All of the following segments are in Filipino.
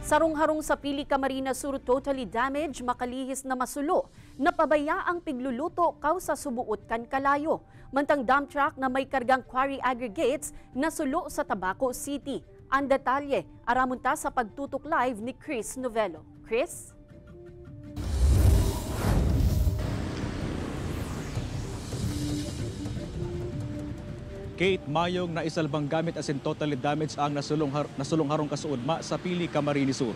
Sarong-harong sa Pili, Camarines Sur totally damaged, makalihis na masulo. Napabaya ang pigluluto kausa subuot kan kalayo. Mantang dump truck na may kargang quarry aggregates nasulo sa Tabaco City. Ang detalye, aramunta sa pagtutok live ni Chris Novelo. Chris? Kate Mayong na isalbang gamit as in totally damaged ang nasulong harong kasuudma sa Pili, Camarines Sur.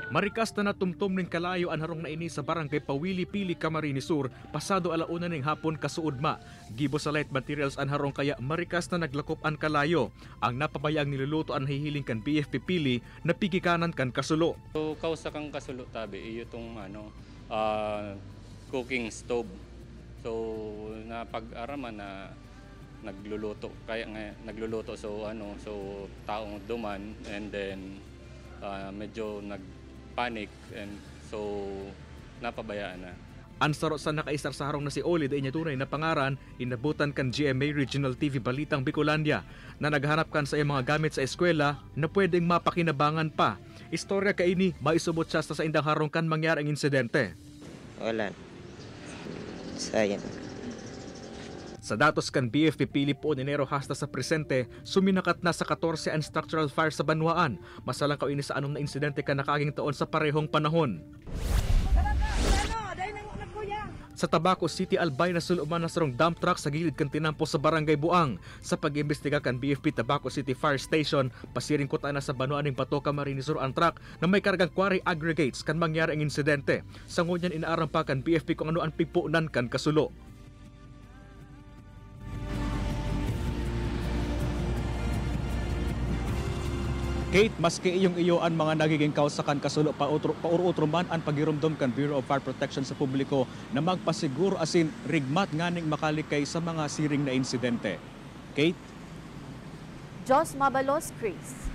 Marikas na natumtom ng kalayo ang harong na ini sa barangay Pawili, Pili, Camarines Sur pasado alauna ning hapon kasuudma. Gibo sa light materials ang harong kaya marikas na naglakop ang kalayo. Ang napabayang niluluto ang hihiling kan BFP Pili na pigikanan kan kasulo. So kausa kang kasulo tabi iyo tong cooking stove. So napag-araman na nagluluto so taong duman and then medyo nagpanic and so napabayaan na. Ansaro sa nakaisar sa harong na si Oli da inya tunay na pangaran inabutan kan GMA Regional TV Balitang Bicolandia na naghanap kan sa iyang mga gamit sa eskwela na pwedeng mapakinabangan pa. Istorya kaini maisubot siya sa indang harong kan mangyari ang insidente. Wala. Sayang. Sa datos kan BFP Pili po Enero hasta sa presente, suminakat na sa 14 ang structural fire sa Banwaan. Masalang kaini sa anong na insidente ka nakaging taon sa parehong panahon. Sa Tabaco City, Albay na suluman na sarong dump truck sa gilid kan tinampo sa Barangay Buang. Sa pag-imbestiga kan BFP Tabaco City Fire Station, pasiring kuta na sa Banwaan ng Bato, Camarines Sur ang truck na may kargang quarry aggregates kan mangyari ang insidente. Sa ngunyan inaarang pa kan BFP kung ano ang pigpuunan kan kasulo. Kate, maski iyo ang mga nagiging kausakan kasulo paurutro man ang pagirumdom kan Bureau of Fire Protection sa publiko na magpasiguro asin rigmat nganing makalikay sa mga siring na insidente. Kate? Jos Mabalos, Chris.